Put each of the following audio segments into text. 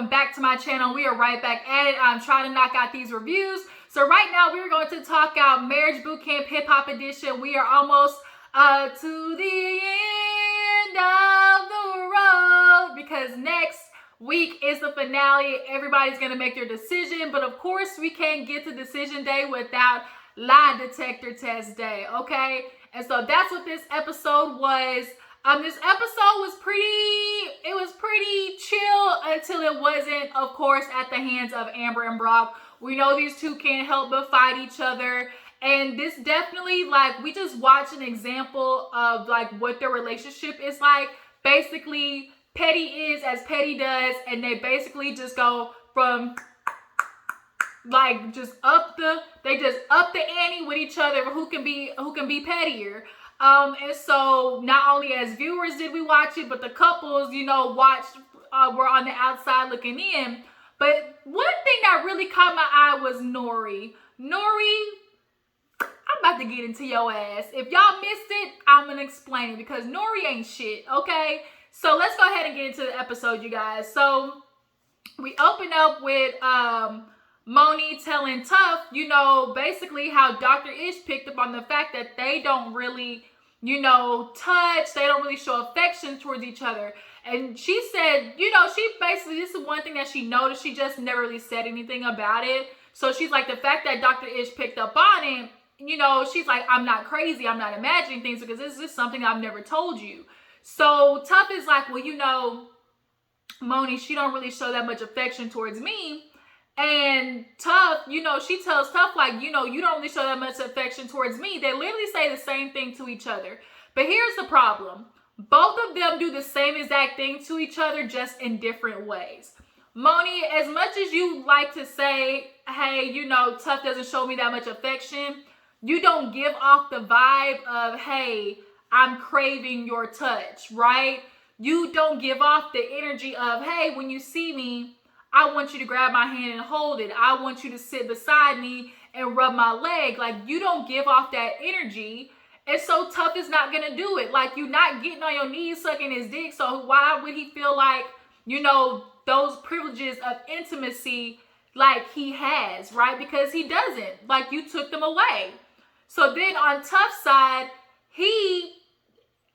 welcome back to my channel. We are right back at it. I'm trying to knock out these reviews. So right now we're going to talk out Marriage Bootcamp Hip Hop Edition. We are almost to the end of the road because next week is the finale. Everybody's going to make their decision, but of course we can't get to decision day without lie detector test day, okay? And so that's what this episode was. This episode was pretty chill until it wasn't, of course, at the hands of Amber and Brock. We know these two can't help but fight each other. And this definitely, like, we just watched an example of, like, what their relationship is like. Basically, petty is as petty does, and they basically just go from, like, they just up the ante with each other, who can be pettier. And so not only as viewers did we watch it, but the couples, were on the outside looking in. But one thing that really caught my eye was Nori. Nori, I'm about to get into your ass. If y'all missed it, I'm going to explain it because Nori ain't shit, okay? So let's go ahead and get into the episode, you guys. So we open up with Moni telling Tough, basically how Dr. Ish picked up on the fact that they don't really, touch. They don't really show affection towards each other. And she said, this is one thing that she noticed. She just never really said anything about it. So she's like, the fact that Dr. Ish picked up on it, she's like, I'm not crazy. I'm not imagining things because this is something I've never told you. So Tough is like, well, Moni, she don't really show that much affection towards me. And Tough, she tells Tough, like, you don't really show that much affection towards me. They literally say the same thing to each other. But here's the problem. Both of them do the same exact thing to each other, just in different ways. Moni, as much as you like to say, hey, Tough doesn't show me that much affection, you don't give off the vibe of, hey, I'm craving your touch, right? You don't give off the energy of, hey, when you see me, I want you to grab my hand and hold it. I want you to sit beside me and rub my leg. Like, you don't give off that energy. And so Tough is not going to do it. Like, you're not getting on your knees sucking his dick. So why would he feel like, those privileges of intimacy like he has, right? Because he doesn't. Like, you took them away. So then on Tough's side, he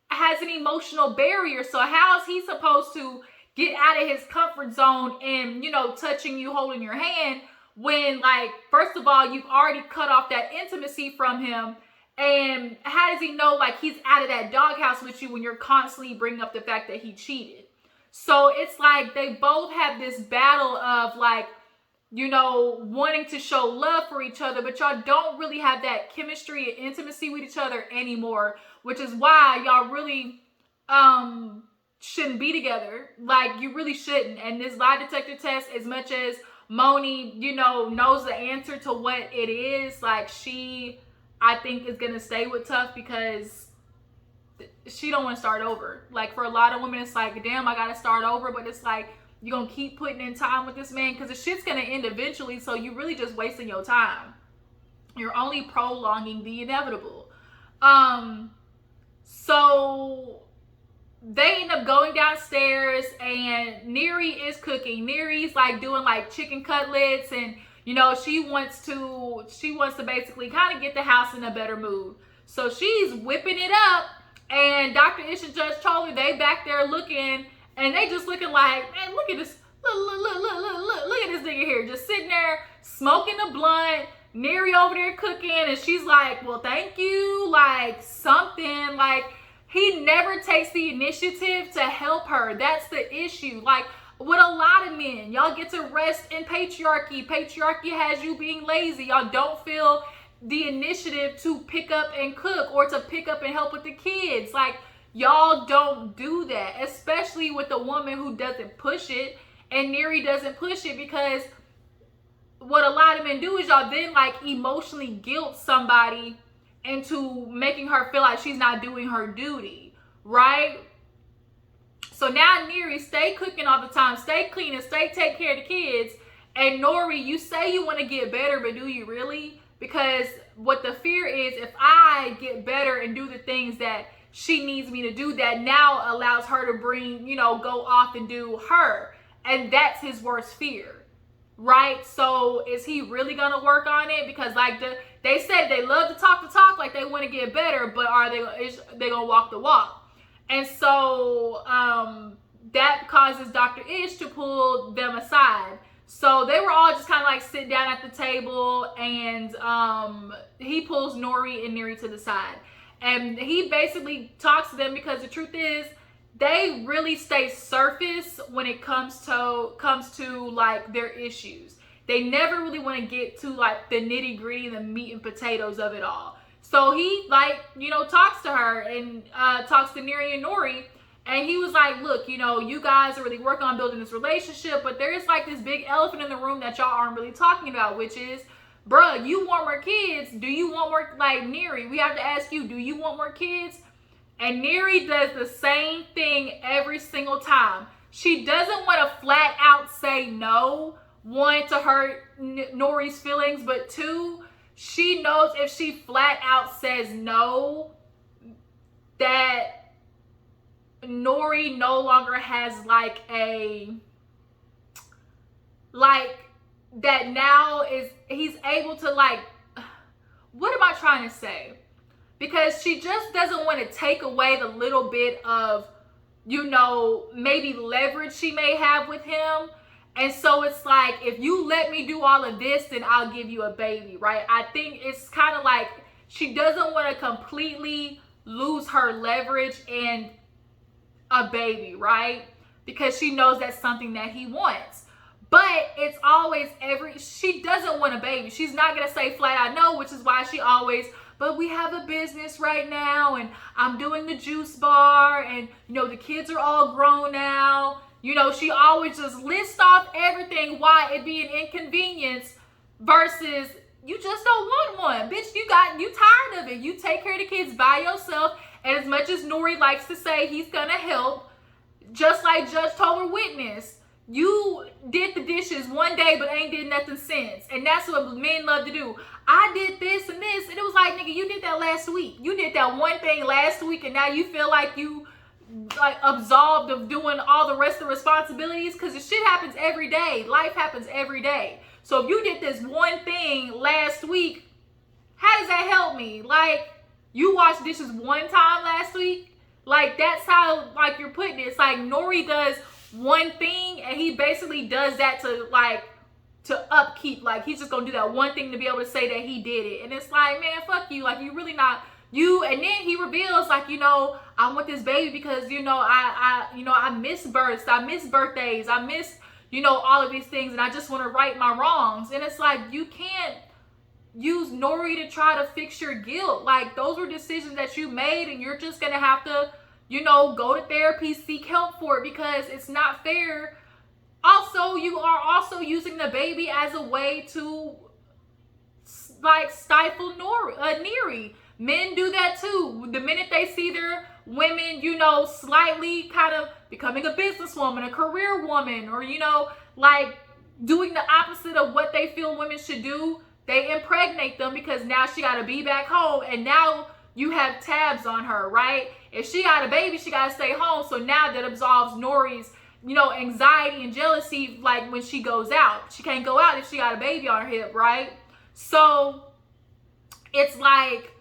has an emotional barrier. So how is he supposed to get out of his comfort zone and, touching you, holding your hand when, like, first of all, you've already cut off that intimacy from him. And how does he know, like, he's out of that doghouse with you when you're constantly bringing up the fact that he cheated? So it's like they both have this battle of, like, wanting to show love for each other, but y'all don't really have that chemistry and intimacy with each other anymore, which is why y'all really, shouldn't be together. Like, you really shouldn't. And this lie detector test, as much as Moni, knows the answer to what it is, like, she, I think, is gonna stay with Tough because she don't want to start over. Like, for a lot of women, it's like, damn, I gotta start over. But it's like, you're gonna keep putting in time with this man because the shit's gonna end eventually. So you really just wasting your time. You're only prolonging the inevitable. So they end up going downstairs and Neri is cooking. Neri's like doing like chicken cutlets and she wants to basically kind of get the house in a better mood. So she's whipping it up and Dr. Ish and Judge Troller, they back there looking and they just looking like, man, look at this, look at this nigga here, just sitting there smoking a blunt. Neri over there cooking and she's like, well, thank you, like something, like, he never takes the initiative to help her. That's the issue. Like, with a lot of men, y'all get to rest in patriarchy. Patriarchy has you being lazy. Y'all don't feel the initiative to pick up and cook or to pick up and help with the kids. Like, y'all don't do that, especially with a woman who doesn't push it. And Neri doesn't push it because what a lot of men do is y'all then, like, emotionally guilt somebody into making her feel like she's not doing her duty, right? So now Neri, stay cooking all the time, stay cleaning, stay take care of the kids. And Nori, you say you want to get better, but do you really? Because what the fear is, if I get better and do the things that she needs me to do, that now allows her to bring, go off and do her. and that's his worst fear, right? So is he really gonna work on it? Because like they said they love to talk like they want to get better, but are they gonna walk the walk? And so that causes Dr. Ish to pull them aside. So they were all just kind of like sit down at the table, and he pulls Nori and Neri to the side, and he basically talks to them because the truth is they really stay surface when it comes to like their issues. They never really want to get to like the nitty gritty, the meat and potatoes of it all. So he like, you know, talks to her and talks to Neri and Nori. And he was like, look, you know, you guys are really working on building this relationship, but there is like this big elephant in the room that y'all aren't really talking about, which is, bruh, you want more kids. Do you want more, like Neri, we have to ask you, do you want more kids? And Neri does the same thing every single time. She doesn't want to flat out say no, one, to hurt Nori's feelings, but two, she knows if she flat out says no, that Nori no longer has like that now is he's able to like, what am I trying to say? Because she just doesn't want to take away the little bit of, you know, maybe leverage she may have with him. And so it's like, if you let me do all of this, then I'll give you a baby, right? I think it's kind of like she doesn't want to completely lose her leverage and a baby, right? Because she knows that's something that he wants. But it's always she doesn't want a baby. She's not going to say flat out no, which is why she always, but we have a business right now, and I'm doing the juice bar, and, you know, the kids are all grown now. You know, she always just lists off everything, why it'd be an inconvenience versus you just don't want one. Bitch, you tired of it. You take care of the kids by yourself. And as much as Nori likes to say he's going to help, just like Judge told her witness, you did the dishes one day but ain't did nothing since. And that's what men love to do. I did this and this. And it was like, nigga, you did that last week. You did that one thing last week, and now you feel like you like absolved of doing all the rest of the responsibilities, because the shit happens every day. Life happens every day. So if you did this one thing last week, how does that help me? Like, you washed dishes one time last week? Like, that's how, like, you're putting it. It's like Nori does one thing, and he basically does that to upkeep. Like, he's just gonna do that one thing to be able to say that he did it. And it's like, man, fuck you. Like, you really not you. And then he reveals, like, you know, I want this baby because, you know, I miss births, I miss birthdays, I miss, you know, all of these things, and I just want to right my wrongs. And it's like, you can't use Nori to try to fix your guilt. Like, those were decisions that you made, and you're just gonna have to, you know, go to therapy, seek help for it, because it's not fair. Also, you are also using the baby as a way to like stifle Neri. Men do that too. The minute they see their women, you know, slightly kind of becoming a businesswoman, a career woman, or, you know, like doing the opposite of what they feel women should do, they impregnate them, because now she got to be back home, and now you have tabs on her, right? If she got a baby, she got to stay home. So now that absolves Nori's, you know, anxiety and jealousy, like when she goes out. She can't go out if she got a baby on her hip, right? So it's like,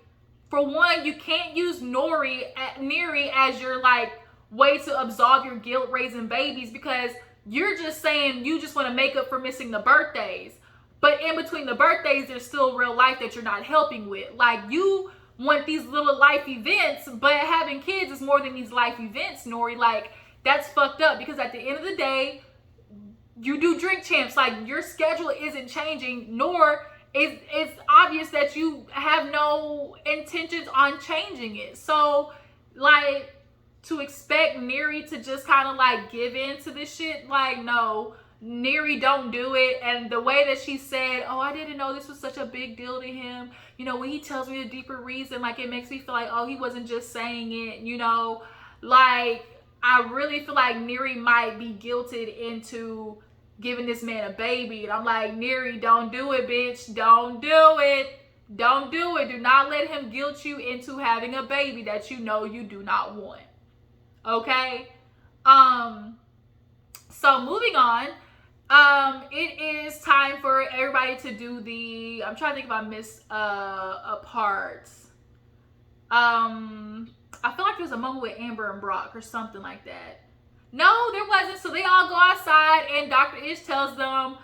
for one, you can't use Neri as your like way to absolve your guilt raising babies, because you're just saying you just want to make up for missing the birthdays. But in between the birthdays, there's still real life that you're not helping with. Like, you want these little life events, but having kids is more than these life events, Nori. Like, that's fucked up, because at the end of the day, you do Drink Champs. Like, your schedule isn't changing, nor it's obvious that you have no intentions on changing it. So, like, to expect Neri to just kind of like give in to this shit, like, no, Neri, don't do it. And the way that she said, oh, I didn't know this was such a big deal to him. You know, when he tells me the deeper reason, like, it makes me feel like, oh, he wasn't just saying it, you know. Like, I really feel like Neri might be guilted into giving this man a baby. And I'm like, Neri, don't do it, bitch. Don't do it. Don't do it. Do not let him guilt you into having a baby that you know you do not want. Okay? So moving on, it is time for everybody to do the. I'm trying to think if I missed a part. I feel like there's a moment with Amber and Brock or something like that. No, there wasn't. So they all go outside, and Dr. Ish tells them,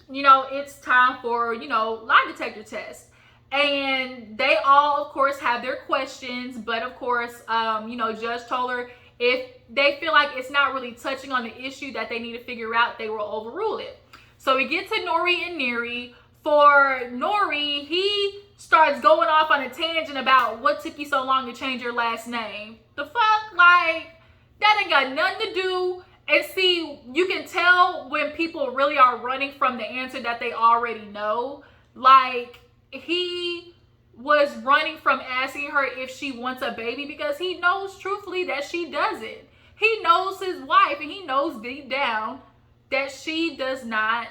it's time for, lie detector test. And they all, of course, have their questions, but of course, Judge told her if they feel like it's not really touching on the issue that they need to figure out, they will overrule it. So we get to Nori and Neri. For Nori, he starts going off on a tangent about what took you so long to change your last name. The fuck? Like, that ain't got nothing to do. And see, you can tell when people really are running from the answer that they already know. Like, he was running from asking her if she wants a baby because he knows truthfully that she doesn't. He knows his wife, and he knows deep down that she does not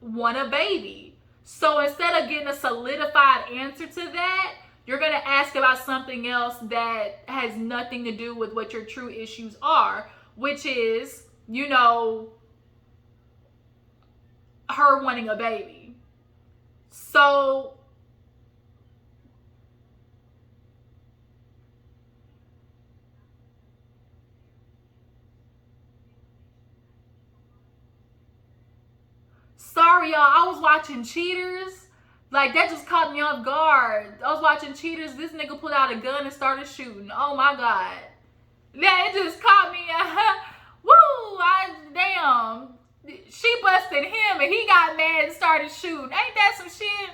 want a baby. So instead of getting a solidified answer to that, you're going to ask about something else that has nothing to do with what your true issues are, which is, her wanting a baby. So sorry, y'all. I was watching Cheaters. Like, that just caught me off guard. I was watching Cheaters. This nigga pulled out a gun and started shooting. Oh, my God. Yeah, it just caught me. Woo! Damn. She busted him, and he got mad and started shooting. Ain't that some shit?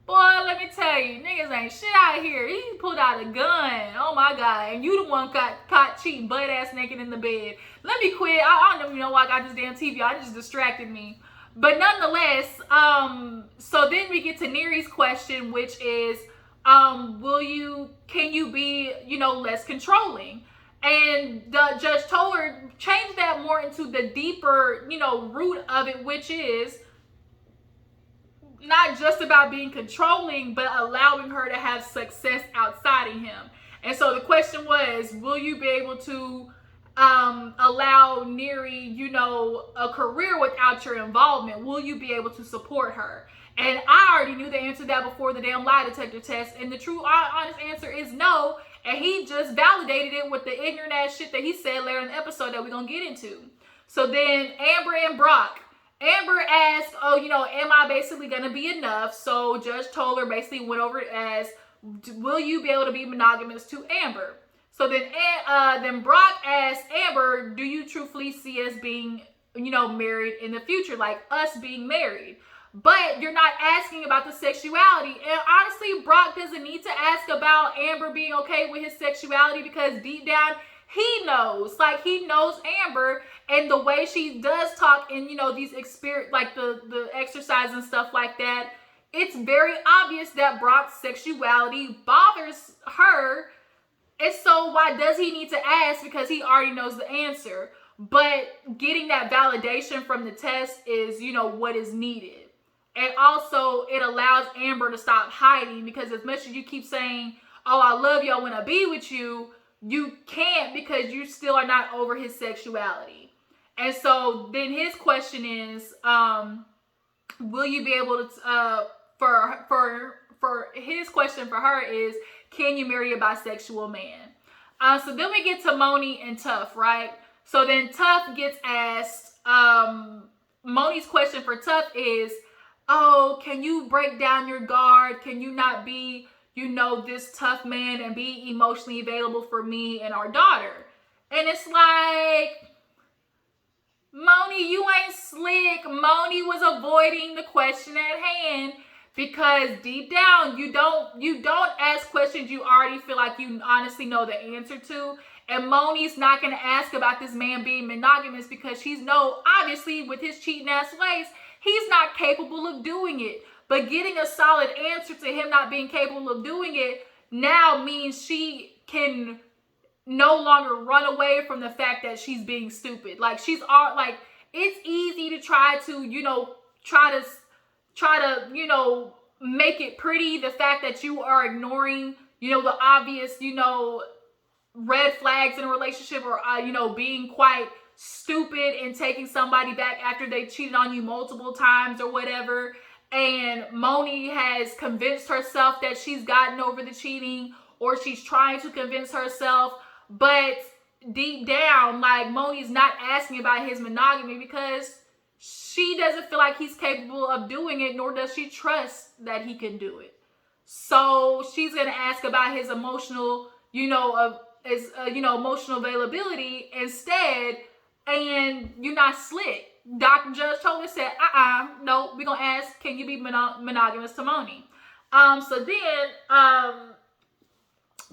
Boy, let me tell you. Niggas ain't shit out here. He pulled out a gun. Oh, my God. And you the one got caught cheating butt-ass naked in the bed. Let me quit. I don't even know why I got this damn TV. I just distracted me. But nonetheless, so then we get to Neri's question, which is, can you be, less controlling? And the judge told her, change that more into the deeper, root of it, which is not just about being controlling, but allowing her to have success outside of him. And so the question was, will you be able to allow Neri, a career without your involvement? Will you be able to support her? And I already knew the answer to that before the damn lie detector test. And the true, honest answer is no. And he just validated it with the ignorant ass shit that he said later in the episode that we're going to get into. So then Amber and Brock. Amber asked, am I basically going to be enough? So Judge told her, basically went over it as, will you be able to be monogamous to Amber? So then Brock asked Amber, do you truthfully see us being, married in the future? Like us being married. But you're not asking about the sexuality. And honestly, Brock doesn't need to ask about Amber being okay with his sexuality because deep down, he knows. Like, he knows Amber, and the way she does talk in, these experience, like the exercise and stuff like that, it's very obvious that Brock's sexuality bothers her. And so why does he need to ask? Because he already knows the answer. But getting that validation from the test is, what is needed. And also, it allows Amber to stop hiding, because as much as you keep saying, oh, I love you, I want to be with you, you can't, because you still are not over his sexuality. And so then his question is, will you be able to, for his question for her is, can you marry a bisexual man? So then we get to Moni and Tough, right? So then Tough gets asked, Moni's question for Tough is, oh, can you break down your guard? Can you not be, this tough man and be emotionally available for me and our daughter? And it's like, Moni, you ain't slick. Moni was avoiding the question at hand because deep down, you don't ask questions you already feel like you honestly know the answer to. And Moni's not going to ask about this man being monogamous because she's obviously with his cheating ass ways, he's not capable of doing it. But getting a solid answer to him not being capable of doing it now means she can no longer run away from the fact that she's being stupid. Like, it's easy to try to make it pretty. The fact that you are ignoring, the obvious, red flags in a relationship, or, being quite stupid in taking somebody back after they cheated on you multiple times or whatever. And Moni has convinced herself that she's gotten over the cheating, or she's trying to convince herself, but deep down, like, Moni's not asking about his monogamy because she doesn't feel like he's capable of doing it, nor does she trust that he can do it. So she's gonna ask about his emotional, emotional availability instead, and you're not slick. Dr. Judge told her, said, no, we're gonna ask, can you be monogamous to Moni? So then,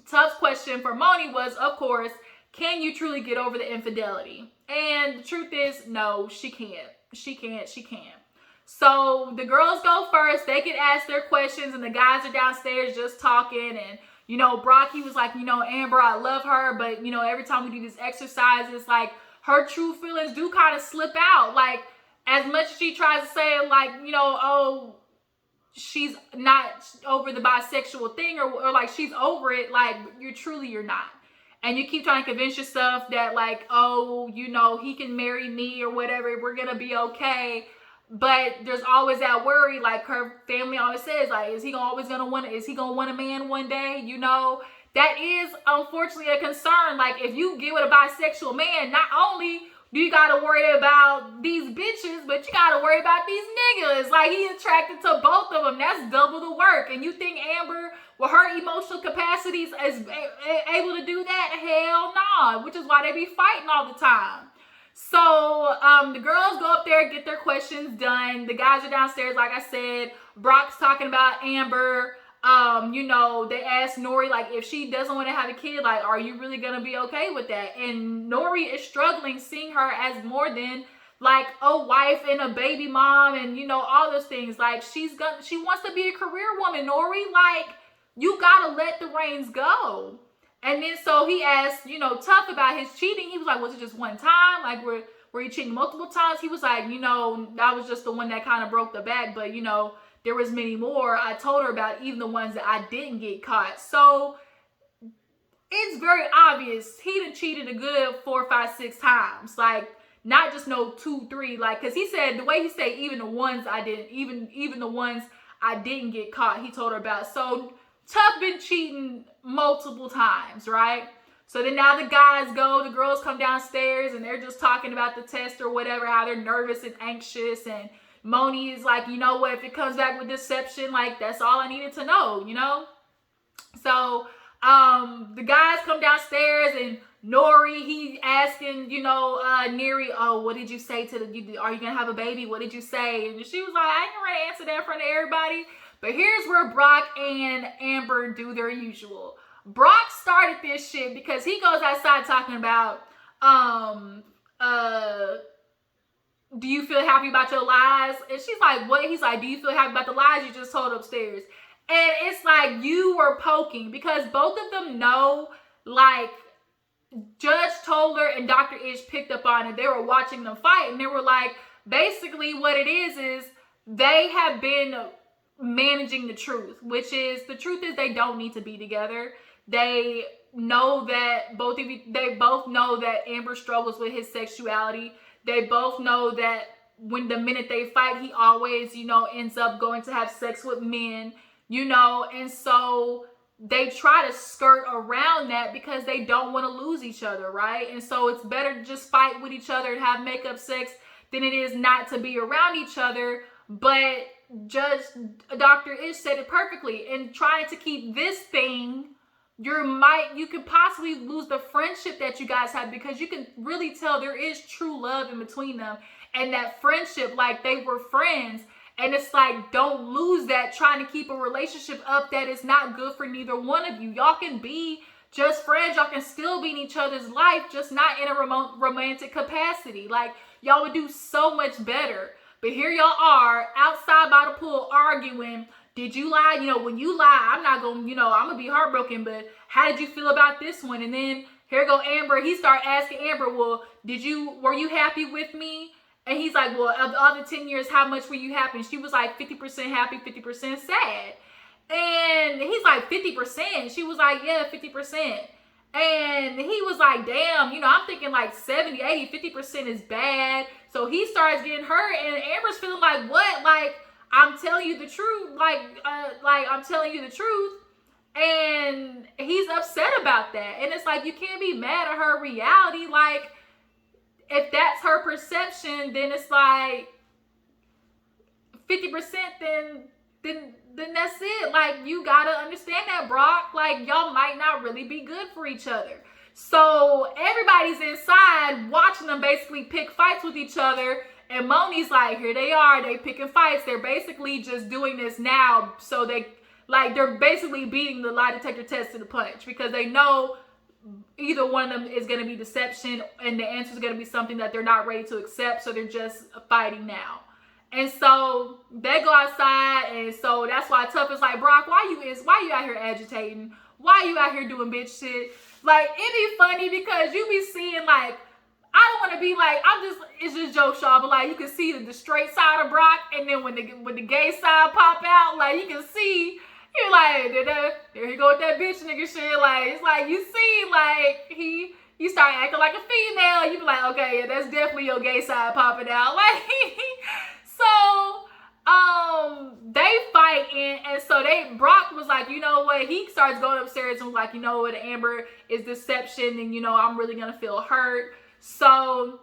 tough question for Moni was, of course, can you truly get over the infidelity? And the truth is, no, she can't. She can't. So the girls go first. They can ask their questions, and the guys are downstairs just talking. And, Brock, he was like, Amber, I love her, but, every time we do these exercises, like, her true feelings do kind of slip out. Like, as much as she tries to say, like, oh, she's not over the bisexual thing, or like she's over it, like, you're not. And you keep trying to convince yourself that, like, oh, he can marry me or whatever, we're gonna be okay. But there's always that worry, like her family always says, like, is he gonna want a man one day? That is unfortunately a concern. Like, if you get with a bisexual man, not only do you gotta worry about these bitches, but you gotta worry about these niggas. Like, he's attracted to both of them. That's double the work. And you think Amber, with her emotional capacities, is able to do that? Hell nah. Which is why they be fighting all the time. So the girls go up there, get their questions done. The guys are downstairs, like I said. Brock's talking about Amber. They asked Nori, like, if she doesn't want to have a kid, like, are you really gonna be okay with that? And Nori is struggling, seeing her as more than like a wife and a baby mom, and all those things. Like, she wants to be a career woman. Nori, like, you gotta let the reins go. And then so he asked, Tough about his cheating. He was like, was it just one time? Like, were you cheating multiple times? He was like, that was just the one that kind of broke the back, but there was many more. I told her about, even the ones that I didn't get caught. So it's very obvious he done cheated a good 4, 5, 6 times. Like, not just 2, 3. Like, because he said, the way he said, even the ones I didn't, even the ones I didn't get caught, he told her about. So Tough been cheating multiple times, right? So then now the guys go, the girls come downstairs, and they're just talking about the test or whatever, how they're nervous and anxious. And Moni is like, what, if it comes back with deception, like, that's all I needed to know, So the guys come downstairs, and Nori, he asking, Neri, oh, what did you say are you gonna have a baby? What did you say? And she was like, I ain't ready to answer that in front of everybody. But here's where Brock and Amber do their usual. Brock started this shit because he goes outside talking about, do you feel happy about your lies? And she's like, what? He's like, do you feel happy about the lies you just told upstairs? And it's like, you were poking, because both of them know, like, Judge Toller and Dr. Ish picked up on it. They were watching them fight, and they were like, basically what it is they have been managing the truth, which is, the truth is they don't need to be together. They know that they both know that Amber struggles with his sexuality. They both know that when the minute they fight, he always, ends up going to have sex with men, and so they try to skirt around that because they don't want to lose each other, right? And so it's better to just fight with each other and have makeup sex than it is not to be around each other. But Dr. Ish said it perfectly. In trying to keep this thing, you could possibly lose the friendship that you guys have, because you can really tell there is true love in between them, and that friendship, like, they were friends. And it's like, don't lose that trying to keep a relationship up that is not good for neither one of you. Y'all can be just friends. Y'all can still be in each other's life, just not in a romantic capacity. Like, y'all would do so much better. But here y'all are outside by the pool arguing. Did you lie? When you lie, I'm not going to, I'm going to be heartbroken. But how did you feel about this one? And then here go Amber. He started asking Amber, well, were you happy with me? And he's like, well, of the other 10 years, how much were you happy? And she was like, 50% happy, 50% sad. And he's like, 50%? She was like, yeah, 50%. And he was like, damn, you know, I'm thinking like 70, 80, 50% is bad. So he starts getting hurt, and Amber's feeling like, what? Like, I'm telling you the truth. Like I'm telling you the truth. And he's upset about that. And it's like, you can't be mad at her reality. Like, if that's her perception, then it's like 50%, then that's it. Like, you gotta understand that, Brock. Like, y'all might not really be good for each other. So everybody's inside watching them basically pick fights with each other. And Moni's like, here they are, they picking fights. They're basically just doing this now. So they're basically beating the lie detector test to the punch, because they know either one of them is going to be deception, and the answer is going to be something that they're not ready to accept. So they're just fighting now. And so they go outside, and so that's why Tough is like, Brock, why you out here agitating? Why you out here doing bitch shit? Like, it be funny because you be seeing, like, I don't want to be like, it's just joke y'all, but like, you can see the straight side of Brock, and then when the gay side pop out, like, you can see, you're like, there he go with that bitch nigga shit. Like, it's like, you see, like, he start acting like a female, you be like, okay, yeah, that's definitely your gay side popping out. Like, so, they fight, and so Brock was like, you know what, he starts going upstairs and was like, you know what, Amber is deception, and you know, I'm really gonna feel hurt. So,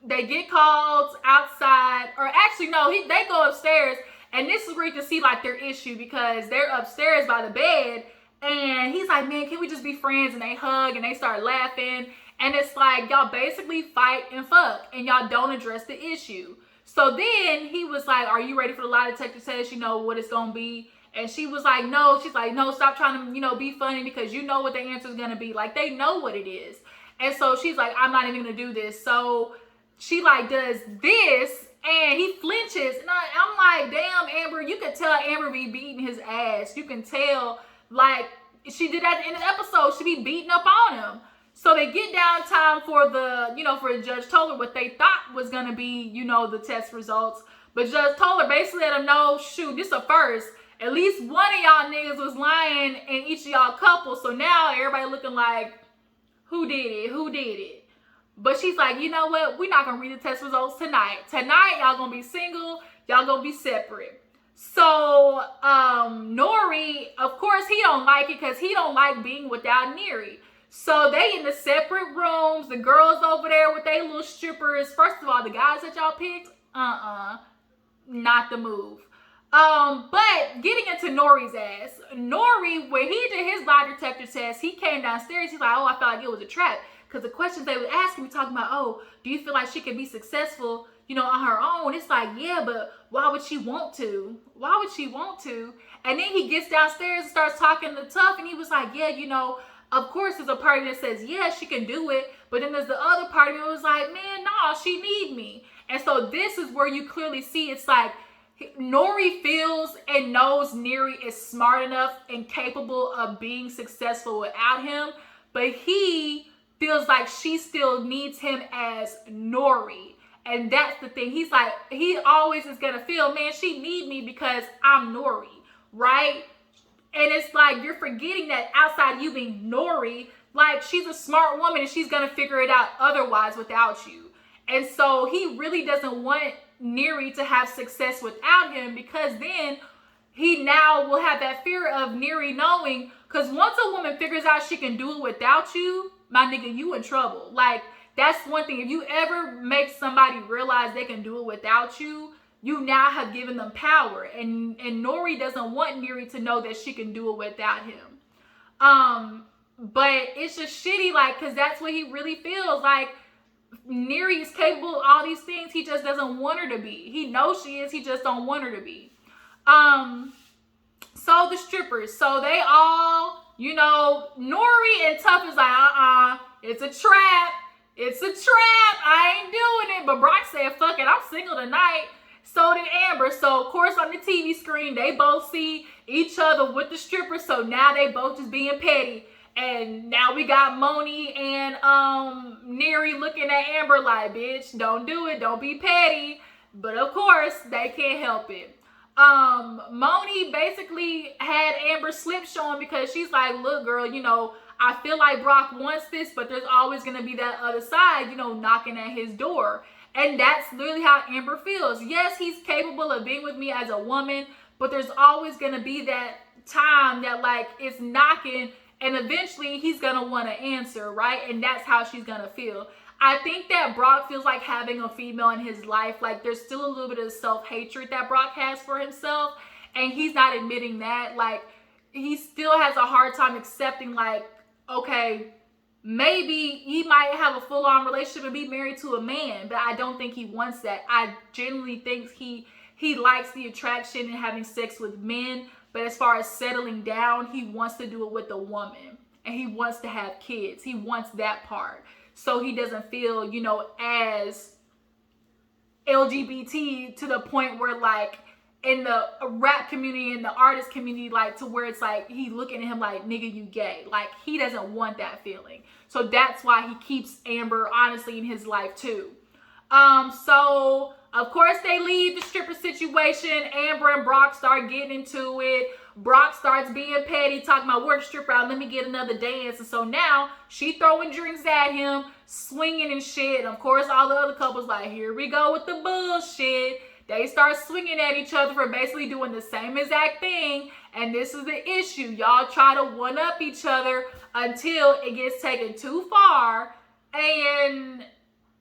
they get called outside, or actually, no, they go upstairs, and this is where you can see, like, their issue, because they're upstairs by the bed, and he's like, man, can we just be friends? And they hug, and they start laughing, and it's like, y'all basically fight and fuck, and y'all don't address the issue. So then he was like, are you ready for the lie detector test? You know what it's gonna be? And she was like, no. She's like, no, stop trying to, you know, be funny, because you know what the answer is gonna be. Like, they know what it is. And so she's like, I'm not even gonna do this. So she like does this, and he flinches. And I'm like, damn, Amber, you can tell Amber be beating his ass. You can tell, like, she did that in the episode. She be beating up on him. So they get down time for for Judge Toller, what they thought was gonna be, you know, the test results. But Judge Toller basically let them know, shoot, this a first. At least one of y'all niggas was lying in each of y'all couples. So now everybody looking like, who did it? Who did it? But she's like, you know what? We're not going to read the test results tonight. Tonight, y'all going to be single. Y'all going to be separate. So, Nori, of course, he don't like it, because he don't like being without Neri. So they in the separate rooms. The girls over there with their little strippers. First of all, the guys that y'all picked, not the move. But getting into Nori's ass, Nori, when he did his lie detector test, he came downstairs. He's like, oh, I felt like it was a trap. Because the questions they would ask him, talking about, oh, do you feel like she can be successful, you know, on her own? It's like, yeah, but why would she want to? Why would she want to? And then he gets downstairs and starts talking to Tough, and he was like, yeah, you know, of course there's a party that says, yeah, she can do it. But then there's the other party that was like, man, no, she need me. And so this is where you clearly see, it's like, Nori feels and knows Neri is smart enough and capable of being successful without him, but he feels like she still needs him as Nori. And that's the thing. He's like, he always is gonna feel, man, she need me because I'm Nori, right? And it's like, you're forgetting that outside you being Nori, like, she's a smart woman and she's gonna figure it out otherwise without you. And so he really doesn't want Neri to have success without him, because then he now will have that fear of Neri knowing, because once a woman figures out she can do it without you, my nigga, you in trouble. Like, that's one thing. If you ever make somebody realize they can do it without you, you now have given them power. And Nori doesn't want Neri to know that she can do it without him. But it's just shitty, like, because that's what he really feels like. Neri is capable of all these things. He just doesn't want her to be. He knows she is. He just don't want her to be. So the strippers. So they all, you know, Nori and Tough is like, it's a trap. It's a trap. I ain't doing it. But Brock said, fuck it. I'm single tonight. So did Amber. So, of course, on the TV screen, they both see each other with the strippers. So now they both just being petty. And now we got Moni and Neri looking at Amber like, bitch, don't do it. Don't be petty. But of course, they can't help it. Moni basically had Amber slip showing because she's like, look, girl, you know, I feel like Brock wants this, but there's always going to be that other side, you know, knocking at his door. And that's literally how Amber feels. Yes, he's capable of being with me as a woman, but there's always going to be that time that like it's knocking, and eventually he's going to want to answer, right? And that's how she's going to feel. I think that Brock feels like having a female in his life. Like there's still a little bit of self-hatred that Brock has for himself, and he's not admitting that. Like he still has a hard time accepting like, okay, maybe he might have a full-on relationship and be married to a man, but I don't think he wants that. I genuinely think he likes the attraction and having sex with men, but as far as settling down, he wants to do it with a woman, and he wants to have kids. He wants that part. So he doesn't feel, you know, as LGBT to the point where like in the rap community and the artist community, like to where it's like he looking at him like, nigga, you gay. Like he doesn't want that feeling. So that's why he keeps Amber honestly in his life too. So of course they leave the stripper situation. Amber and Brock start getting into it. Brock starts being petty, talking about work stripper out, let me get another dance. And so now she throwing drinks at him, swinging and shit. And of course all the other couples like, here we go with the bullshit. They start swinging at each other for basically doing the same exact thing. And this is the issue. Y'all try to one-up each other until it gets taken too far and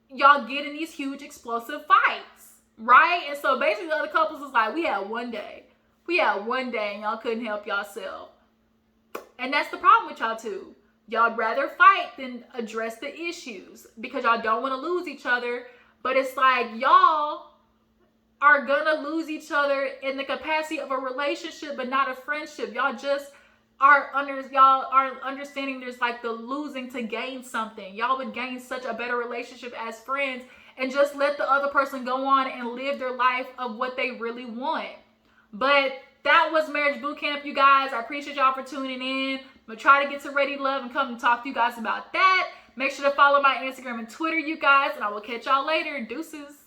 y'all get in these huge explosive fights, right? And so basically the other couples is like, we had one day. We had one day and y'all couldn't help yourself. And that's the problem with y'all too. Y'all rather fight than address the issues because y'all don't want to lose each other. But it's like y'all are gonna lose each other in the capacity of a relationship, but not a friendship. Y'all just y'all aren't understanding there's like the losing to gain something. Y'all would gain such a better relationship as friends and just let the other person go on and live their life of what they really want. But that was Marriage Bootcamp, you guys. I appreciate y'all for tuning in. I'm going to try to get to Ready Love and come and talk to you guys about that. Make sure to follow my Instagram and Twitter, you guys. And I will catch y'all later. Deuces.